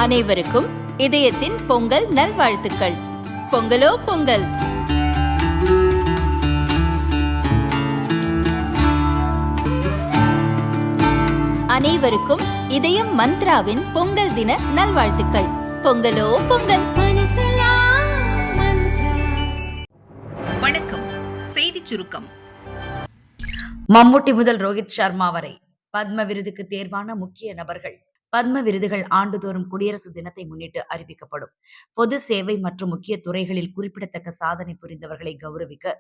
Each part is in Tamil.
அனைவருக்கும் இதயத்தின் பொங்கல் நல்வாழ்த்துக்கள். பொங்கலோ பொங்கல். அனைவருக்கும் இதயம் மந்த்ராவின் பொங்கல் தின நல்வாழ்த்துக்கள். பொங்கலோ பொங்கல். வணக்கம். செய்திச் சுருக்கம். மம்முட்டி முதல் ரோஹித் சர்மா வரை பத்ம விருதுக்கு தேர்வான முக்கிய நபர்கள். பத்ம விருதுகள் ஆண்டுதோறும் குடியரசு தினத்தை முன்னிட்டு அறிவிக்கப்படும். பொது சேவை மற்றும் முக்கிய துறைகளில் குறிப்பிடத்தக்க சாதனை புரிந்தவர்களை கௌரவிக்க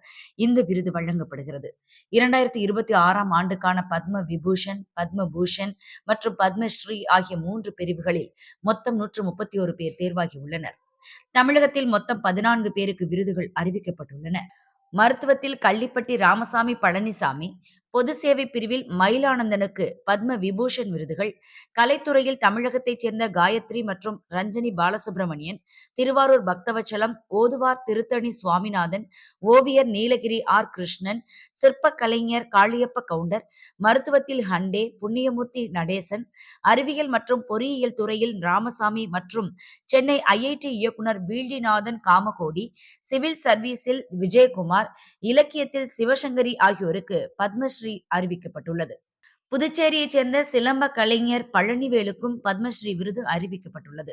இந்த விருது வழங்கப்படுகிறது. 2026 ஆண்டுக்கான பத்ம விபூஷன், பத்ம பூஷன் மற்றும் பத்மஸ்ரீ ஆகிய 3 பிரிவுகளில் மொத்தம் 131 பேர் தேர்வாகி உள்ளனர். தமிழகத்தில் மொத்தம் 14 பேருக்கு விருதுகள் அறிவிக்கப்பட்டுள்ளன. மருத்துவத்தில் கள்ளிப்பட்டி ராமசாமி பழனிசாமி, பொது சேவை பிரிவில் மயிலானந்தனுக்கு பத்ம விபூஷன் விருதுகள், கலைத்துறையில் தமிழகத்தைச் சேர்ந்த காயத்ரி மற்றும் ரஞ்சனி பாலசுப்ரமணியன், திருவாரூர் பக்தவச்சலம், ஓதுவார் திருத்தணி சுவாமிநாதன், ஓவியர் நீலகிரி ஆர் கிருஷ்ணன், சிற்ப கலைஞர் காளியப்ப கவுண்டர், மருத்துவத்தில் ஹண்டே புண்ணியமூர்த்தி நடேசன், அறிவியல் மற்றும் பொறியியல் துறையில் ராமசாமி மற்றும் சென்னை IIT இயக்குனர் வீழ்டிநாதன் காமகோடி, சிவில் சர்வீஸில் விஜயகுமார், இலக்கியத்தில் சிவசங்கரி ஆகியோருக்கு பத்மஸ்ரீ அறிவிக்கப்பட்டுள்ளது. புதுச்சேரியைச் சேர்ந்த சிலம்ப கலைஞர் பழனிவேலுக்கும் பத்மஸ்ரீ விருது அறிவிக்கப்பட்டுள்ளது.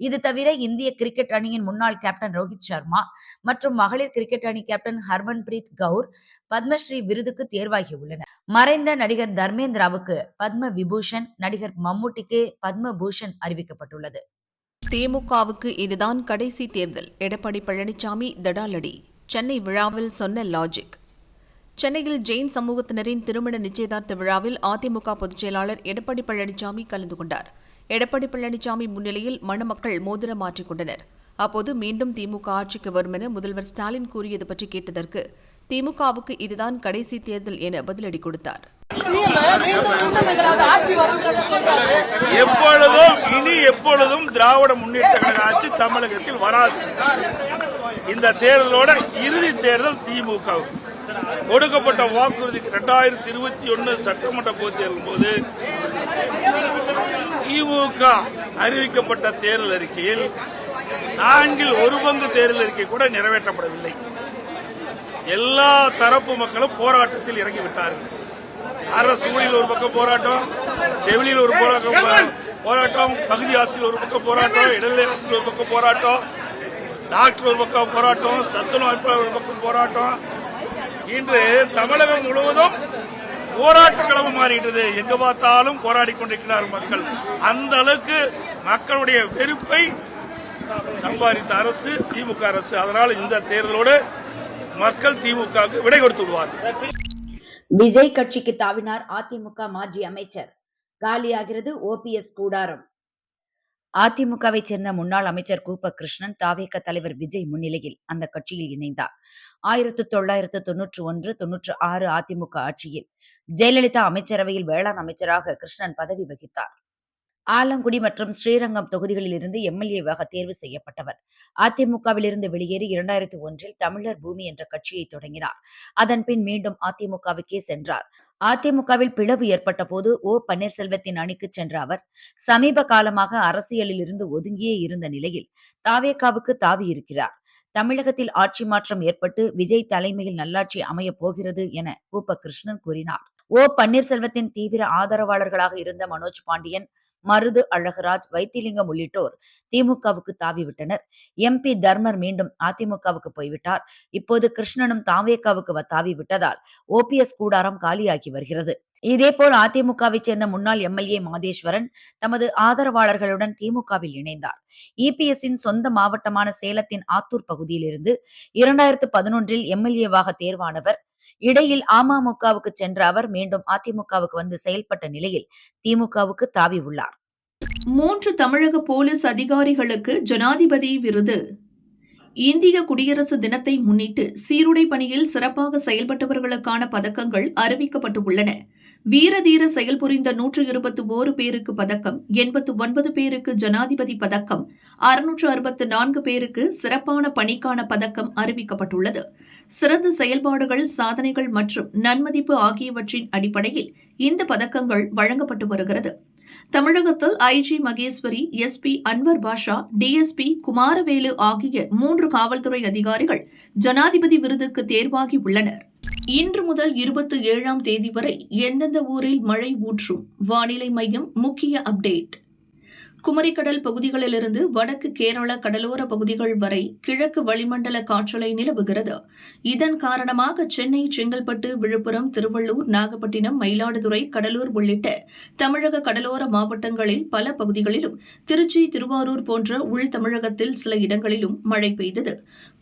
இது தவிர இந்திய கிரிக்கெட் அணியின் முன்னாள் கேப்டன் ரோஹித் சர்மா மற்றும் மகளிர் கிரிக்கெட் அணி கேப்டன் ஹர்மன்பிரீத் கவுர் பத்மஸ்ரீ விருதுக்கு தேர்வாகியுள்ளனர். மறைந்த நடிகர் தர்மேந்திராவுக்கு பத்ம விபூஷன், நடிகர் மம்முட்டிக்கு பத்ம பூஷன் அறிவிக்கப்பட்டுள்ளது. திமுகவுக்கு இதுதான் கடைசி தேர்தல். எடப்பாடி பழனிசாமி தடாலடி. சென்னை விழாவில் சொன்ன லாஜிக். சென்னையில் ஜெயின் சமூகத்தினரின் திருமண நிச்சயதார்த்த விழாவில் அதிமுக பொதுச் செயலாளர் எடப்பாடி பழனிசாமி கலந்து கொண்டார். எடப்பாடி பழனிசாமி முன்னிலையில் மணமக்கள் மோதிரம் மாற்றிக் கொண்டனர். அப்போது மீண்டும் திமுக ஆட்சிக்கு வரும் என முதல்வர் ஸ்டாலின் கூறியது பற்றி கேட்டதற்கு திமுகவுக்கு இதுதான் கடைசி தேர்தல் என பதிலடி கொடுத்தார். எப்பொழுதும் திராவிட முன்னேற்ற கழக ஆட்சி தமிழகத்தில் வராது. இந்த தேர்தலோட இறுதி தேர்தல் திமுக கொடுக்கப்பட்ட வாக்குறுதி 2021 சட்டமன்ற பொதுத் தேர்தல் போது திமுக அறிவிக்கப்பட்ட தேர்தல் அறிக்கையில் 4 ஒரு பங்கு தேர்தல் அறிக்கை கூட நிறைவேற்றப்படவில்லை. எல்லா தரப்பு மக்களும் போராட்டத்தில் இறங்கிவிட்டார்கள். அரசூரில் ஒரு பக்கம் போராட்டம், செவிலியில் ஒரு போராட்டம், பகுதி ஆசிரியர் ஒரு பக்கம் போராட்டம், இடைநிலை ஆசிரியர் ஒரு பக்கம் போராட்டம், டாக்டர் ஒரு பக்கம் போராட்டம், சத்துணவு அமைப்பாளர் ஒரு பக்கம் போராட்டம். இன்று தமிழகம் முழுவதும் போராட்ட களம் மாறிட்டது. எங்க பார்த்தாலும் போராடி கொண்டிருக்கிறார் மக்கள். அந்த அளவுக்கு மக்களுடைய வெறுப்பை சம்பாதித்த அரசு திமுக அரசு. அதனால் இந்த தேர்தலோடு மக்கள் திமுகவுக்கு விடை கொடுத்து விடுவார்கள். விஜய் கட்சிக்கு தாவினார் அதிமுக மாஜி அமைச்சர். காலியாகிறது OPS கூடாரம். அதிமுகவை சேர்ந்த முன்னாள் அமைச்சர் கூப்ப கிருஷ்ணன் தாவேக தலைவர் விஜய் முன்னிலையில் அந்த கட்சியில் இணைந்தார். 1991-96 அதிமுக ஆட்சியில் ஜெயலலிதா அமைச்சரவையில் வேளாண் அமைச்சராக கிருஷ்ணன் பதவி வகித்தார். ஆலங்குடி மற்றும் ஸ்ரீரங்கம் தொகுதிகளில் இருந்து MLA-வாக தேர்வு செய்யப்பட்டவர். அதிமுகவிலிருந்து வெளியேறி 2001 தமிழர் பூமி என்ற கட்சியை தொடங்கினார். அதன் பின் மீண்டும் அதிமுகவுக்கே சென்றார். அதிமுகவில் பிளவு ஏற்பட்ட போது பன்னீர்செல்வத்தின் அணிக்கு சென்ற அவர் சமீப காலமாக அரசியலில் இருந்து ஒதுங்கியே இருந்த நிலையில் தாவேகாவுக்கு தாவி இருக்கிறார். தமிழகத்தில் ஆட்சி மாற்றம் ஏற்பட்டு விஜய் தலைமையில் நல்லாட்சி அமைய போகிறது என கூப்ப கிருஷ்ணன் கூறினார். பன்னீர்செல்வத்தின் தீவிர ஆதரவாளர்களாக இருந்த மனோஜ் பாண்டியன், மருது அழகராஜ், வைத்திலிங்கம் உள்ளிட்டோர் திமுகவுக்கு தாவிவிட்டனர். MP தர்மர் மீண்டும் அதிமுகவுக்கு போய்விட்டார். இப்போது கிருஷ்ணனும் தாவேகாவுக்கு தாவிவிட்டதால் OPS கூடாரம் காலியாகி வருகிறது. இதேபோல் அதிமுகவை சேர்ந்த முன்னாள் MLA மாதேஸ்வரன் தமது ஆதரவாளர்களுடன் திமுகவில் இணைந்தார். EPS-இன் சொந்த மாவட்டமான சேலத்தின் ஆத்தூர் பகுதியில் இருந்து 2011 MLA-வாக தேர்வானவர். இடையில் அமமுகவுக்கு சென்ற அவர் மீண்டும் அதிமுகவுக்கு வந்து செயல்பட்ட நிலையில் திமுகவுக்கு தாவி உள்ளார். 3 தமிழக போலீஸ் அதிகாரிகளுக்கு ஜனாதிபதி விருது. இந்திய குடியரசு தினத்தை முன்னிட்டு சீருடை பணியில் சிறப்பாக செயல்பட்டவர்களுக்கான பதக்கங்கள் அறிவிக்கப்பட்டுள்ளன. வீரதீர செயல்புரிந்த 121 பேருக்கு பதக்கம், 89 பேருக்கு ஜனாதிபதி பதக்கம், 664 பேருக்கு சிறப்பான பணிக்கான பதக்கம் அறிவிக்கப்பட்டுள்ளது. சிறந்த செயல்பாடுகள், சாதனைகள் மற்றும் நன்மதிப்பு ஆகியவற்றின் அடிப்படையில் இந்த பதக்கங்கள் வழங்கப்பட்டு வருகிறது. தமிழகத்தில் ஐஜி மகேஸ்வரி, எஸ்பி அன்வர் பாஷா, டிஎஸ்பி குமாரவேலு ஆகிய 3 காவல்துறை அதிகாரிகள் ஜனாதிபதி விருதுக்கு தேர்வாகி உள்ளனர். இன்று முதல் 27ஆம் தேதி வரை எந்தெந்த ஊரில் மழை ஊற்றும்? வானிலை மையம் முக்கிய அப்டேட். குமரிக்கடல் பகுதிகளிலிருந்து வடக்கு கேரள கடலோர பகுதிகள் வரை கிழக்கு வளிமண்டல காற்றலை நிலவுகிறது. இதன் காரணமாக சென்னை, செங்கல்பட்டு, விழுப்புரம், திருவள்ளூர், நாகப்பட்டினம், மயிலாடுதுறை, கடலூர் உள்ளிட்ட தமிழக கடலோர மாவட்டங்களில் பல பகுதிகளிலும், திருச்சி, திருவாரூர் போன்ற உள் தமிழகத்தில் சில இடங்களிலும் மழை பெய்தது.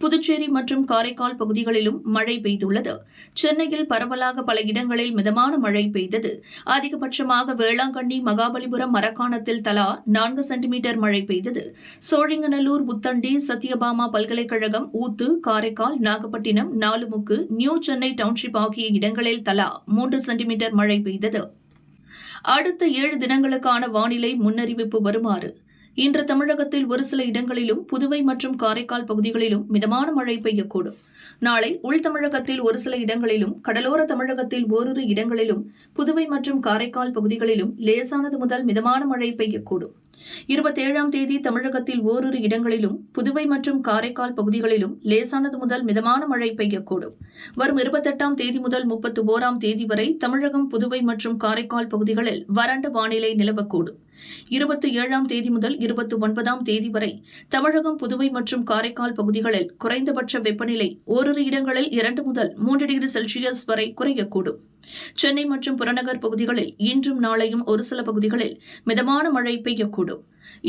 புதுச்சேரி மற்றும் காரைக்கால் பகுதிகளிலும் மழை பெய்துள்ளது. சென்னையில் பரவலாக பல இடங்களில் மிதமான மழை பெய்தது. அதிகபட்சமாக வேளாங்கண்ணி, மகாபலிபுரம், மரக்காணத்தில் தலா 4 சென்டிமீட்டர் மழை பெய்தது. சோழிங்கநல்லூர், உத்தண்டி, சத்யபாமா பல்கலைக்கழகம், ஊத்து, காரைக்கால், நாகப்பட்டினம், நாலுமுக்கு, நியூ சென்னை டவுன்ஷிப் ஆகிய இடங்களில் தலா 3 சென்டிமீட்டர் மழை பெய்தது. அடுத்த 7 தினங்களுக்கான வானிலை முன்னறிவிப்பு வருமாறு. இன்று தமிழகத்தில் ஒரு சில இடங்களிலும், புதுவை மற்றும் காரைக்கால் பகுதிகளிலும் மிதமான மழை பெய்யக்கூடும். நாளை உள் தமிழகத்தில் ஒரு சில இடங்களிலும், கடலோர தமிழகத்தில் ஓரிரு இடங்களிலும், புதுவை மற்றும் காரைக்கால் பகுதிகளிலும் லேசானது முதல் மிதமான மழை பெய்யக்கூடும். 27ஆம் தேதி தமிழகத்தில் ஓரிரு இடங்களிலும், புதுவை மற்றும் காரைக்கால் பகுதிகளிலும் லேசானது முதல் மிதமான மழை பெய்யக்கூடும். வரும் 28ஆம் தேதி முதல் 31ஆம் தேதி வரை தமிழகம், புதுவை மற்றும் காரைக்கால் பகுதிகளில் வறண்ட வானிலை நிலவக்கூடும். 27ஆம் தேதி முதல் 29ஆம் தேதி வரை தமிழகம், புதுவை மற்றும் காரைக்கால் பகுதிகளில் குறைந்தபட்ச வெப்பநிலை ஓரிரு இடங்களில் 2 முதல் 3 டிகிரி செல்சியஸ் வரை குறையக்கூடும். சென்னை மற்றும் புறநகர் பகுதிகளில் இன்றும் நாளையும் ஒரு சில பகுதிகளில் மிதமான மழை பெய்யக்கூடும்.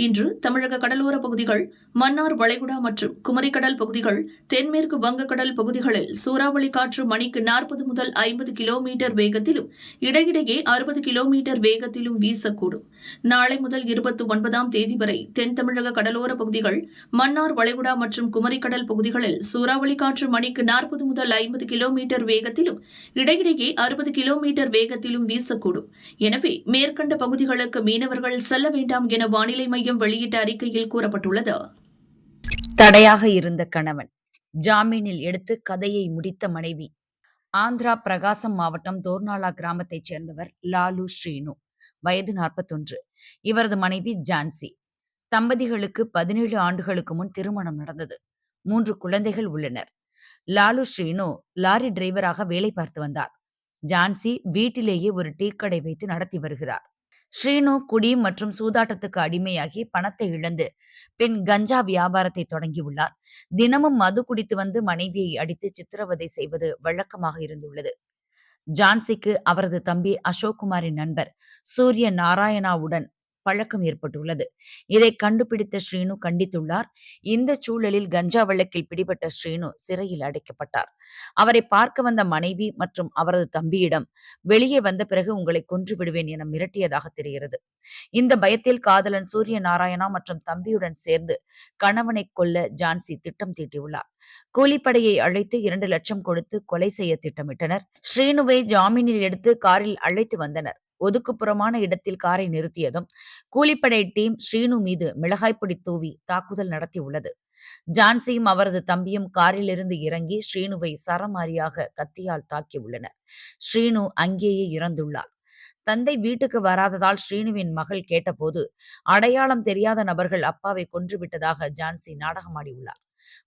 இன்று தமிழக கடலோர பகுதிகள், மன்னார் வளைகுடா மற்றும் குமரிக்கடல் பகுதிகள், தென்மேற்கு வங்கக்கடல் பகுதிகளில் சூறாவளி காற்று மணிக்கு 40 முதல் 50 கிலோமீட்டர் வேகத்திலும், இடையிடையே 60 கிலோமீட்டர் வேகத்திலும் வீசக்கூடும். நாளை முதல் 29ஆம் தேதி வரை தென் தமிழக கடலோர பகுதிகள், மன்னார் வளைகுடா மற்றும் குமரிக்கடல் பகுதிகளில் சூறாவளி காற்று மணிக்கு 40 முதல் 50 கிலோமீட்டர் வேகத்திலும், இடையிடையே 60 கிலோமீட்டர் வேகத்திலும் வீசக்கூடும். எனவே மேற்கண்ட பகுதிகளுக்கு மீனவர்கள் செல்ல வேண்டாம் என வானிலை மையம் வெளியிட்ட அறிக்கையில் கூறப்பட்டுள்ளது. தடையாக இருந்த கணவன் ஜாமீனில் எடுத்து கதையை முடித்த மனைவி. ஆந்திரா பிரகாசம் மாவட்டம் தோர்னாலா கிராமத்தைச் சேர்ந்தவர் லாலு ஸ்ரீனு, வயது 41. இவரது மனைவி ஜான்சி. தம்பதிகளுக்கு 17 ஆண்டுகளுக்கு முன் திருமணம் நடந்தது. 3 குழந்தைகள் உள்ளனர். லாலு ஸ்ரீனு லாரி டிரைவராக வேலை பார்த்து வந்தார். ஜான்சி வீட்டிலேயே ஒரு டீ கடை வைத்து நடத்தி வருகிறார். ஸ்ரீனு குடி மற்றும் சூதாட்டத்துக்கு அடிமையாகி பணத்தை இழந்து பின் கஞ்சா வியாபாரத்தை தொடங்கியுள்ளார். தினமும் மது குடித்து வந்து மனைவியை அடித்து சித்திரவதை செய்வது வழக்கமாக இருந்துள்ளது. ஜான்சிக்கு அவரது தம்பி அசோக்குமாரின் நண்பர் சூரிய நாராயணாவுடன் பழக்கம் ஏற்பட்டுள்ளது. இதை கண்டுபிடித்த ஸ்ரீனு கண்டித்துள்ளார். இந்த சூழலில் கஞ்சா வழக்கில் பிடிபட்ட ஸ்ரீனு சிறையில் அடைக்கப்பட்டார். அவரை பார்க்க வந்த மனைவி மற்றும் அவரது தம்பியிடம் வெளியே வந்த பிறகு உங்களை கொன்று விடுவேன் என மிரட்டியதாக தெரிகிறது. இந்த பயத்தில் காதலன் சூரிய நாராயணா மற்றும் தம்பியுடன் சேர்ந்து கணவனை கொல்ல ஜான்சி திட்டம் தீட்டியுள்ளார். கூலிப்படையை அழைத்து 2 லட்சம் கொடுத்து கொலை செய்ய திட்டமிட்டனர். ஸ்ரீனுவை ஜாமீனில் எடுத்து காரில் அழைத்து வந்தனர். ஒதுக்குப்புறமான இடத்தில் காரை நிறுத்தியதும் கூலிப்படை டீம் ஸ்ரீனு மீது மிளகாய்ப்பொடி தூவி தாக்குதல் நடத்தியுள்ளது. ஜான்சியும் அவரது தம்பியும் காரிலிருந்து இறங்கி ஸ்ரீனுவை சரமாரியாக கத்தியால் தாக்கியுள்ளனர். ஸ்ரீனு அங்கேயே இறந்துள்ளார். தந்தை வீட்டுக்கு வராததால் ஸ்ரீனுவின் மகள் கேட்டபோது அடையாளம் தெரியாத நபர்கள் அப்பாவை கொன்றுவிட்டதாக ஜான்சி நாடகமாடியுள்ளார்.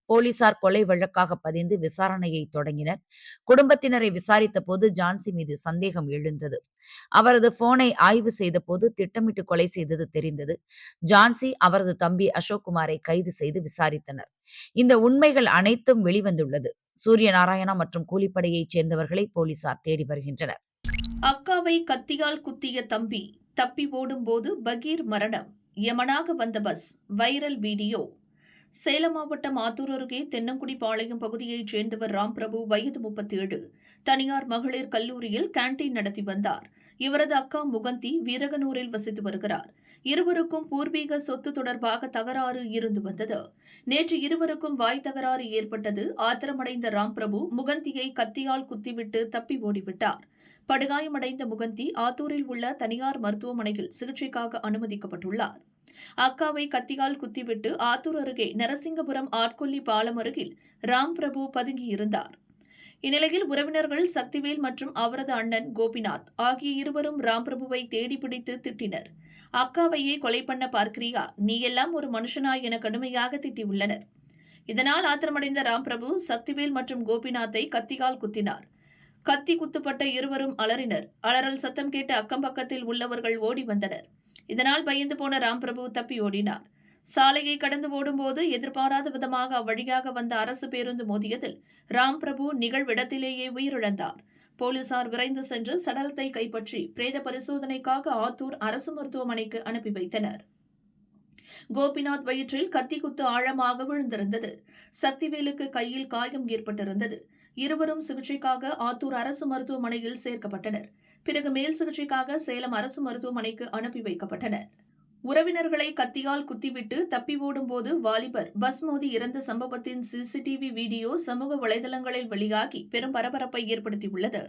போலீசார் கொலை வழக்காக பதிந்து விசாரணையை தொடங்கினர். குடும்பத்தினரை விசாரித்த போது ஜான்சி மீது சந்தேகம் எழுந்தது. அவரது போனை ஆய்வு செய்த போது திட்டமிட்டு கொலை செய்தது தெரிந்தது. ஜான்சி அவரது தம்பி அசோக்குமாரை கைது செய்து விசாரித்தனர். இந்த உண்மைகள் அனைத்தும் வெளிவந்துள்ளது. சூரிய நாராயணா மற்றும் கூலிப்படையைச் சேர்ந்தவர்களை போலீசார் தேடி வருகின்றனர். அக்காவை கத்தியால் குத்திய தம்பி தப்பி ஓடும் போது பகீர் மரணம். யமனாக வந்த பஸ் வைரல் வீடியோ. சேலம் மாவட்டம் ஆத்தூர் அருகே தென்னங்குடி பாளையம் பகுதியைச் சேர்ந்தவர் ராம்பிரபு, வயது 37. தனியார் மகளிர் கல்லூரியில் கேண்டீன் நடத்தி வந்தார். இவரது அக்கா முகந்தி வீரகனூரில் வசித்து வருகிறார். இருவருக்கும் பூர்வீக சொத்து தொடர்பாக தகராறு இருந்து வந்தது. நேற்று இருவருக்கும் வாய் தகராறு ஏற்பட்டது. ஆத்திரமடைந்த ராம்பிரபு முகந்தியை கத்தியால் குத்திவிட்டு தப்பி ஓடிவிட்டார். படுகாயமடைந்த முகந்தி ஆத்தூரில் உள்ள தனியார் மருத்துவமனையில் சிகிச்சைக்காக அனுமதிக்கப்பட்டுள்ளார். அக்காவை கத்தியால் குத்திவிட்டு ஆத்தூர் அருகே நரசிங்கபுரம் ஆட்கொல்லி பாலம் அருகில் ராம்பிரபு பதுங்கியிருந்தார். இந்நிலையில் உறவினர்கள் சக்திவேல் மற்றும் அவரது அண்ணன் கோபிநாத் ஆகிய இருவரும் ராம்பிரபுவை தேடி பிடித்து திட்டினர். அக்காவையே கொலை பண்ண பார்க்கிறியா, நீ எல்லாம் ஒரு மனுஷனா என கடுமையாக திட்டியுள்ளனர். இதனால் ஆத்திரமடைந்த ராம்பிரபு சக்திவேல் மற்றும் கோபிநாத்தை கத்தியால் குத்தினார். கத்தி குத்துப்பட்ட இருவரும் அலறினர். அலறல் சத்தம் கேட்டு அக்கம் பக்கத்தில் உள்ளவர்கள் ஓடி வந்தனர். இதனால் பயந்து போன ராம்பிரபு தப்பி ஓடினார். சாலையை கடந்து ஓடும்போது எதிர்பாராத விதமாக அவ்வழியாக வந்த அரசு பேருந்து மோதியதில் ராம்பிரபு நிகழ்விடத்திலேயே உயிரிழந்தார். போலீசார் விரைந்து சென்று சடலத்தை கைப்பற்றி பிரேத பரிசோதனைக்காக ஆத்தூர் அரசு மருத்துவமனைக்கு அனுப்பி வைத்தனர். கோபிநாத் வயிற்றில் கத்தி குத்து ஆழமாக விழுந்திருந்தது. சக்திவேலுக்கு கையில் காயம் ஏற்பட்டிருந்தது. இருவரும் சிகிச்சைக்காக ஆத்தூர் அரசு மருத்துவமனையில் சேர்க்கப்பட்டனர். பிறகு மேல் சிகிச்சைக்காக சேலம் அரசு மருத்துவமனைக்கு அனுப்பி வைக்கப்பட்டனர். உறவினர்களை கத்தியால் குத்திவிட்டு தப்பி ஓடும்போது வாலிபர் பஸ் மோதி இறந்த சம்பவத்தின் சிசிடிவி வீடியோ சமூக வலைதளங்களில் வெளியாகி பெரும் பரபரப்பை ஏற்படுத்தியுள்ளது.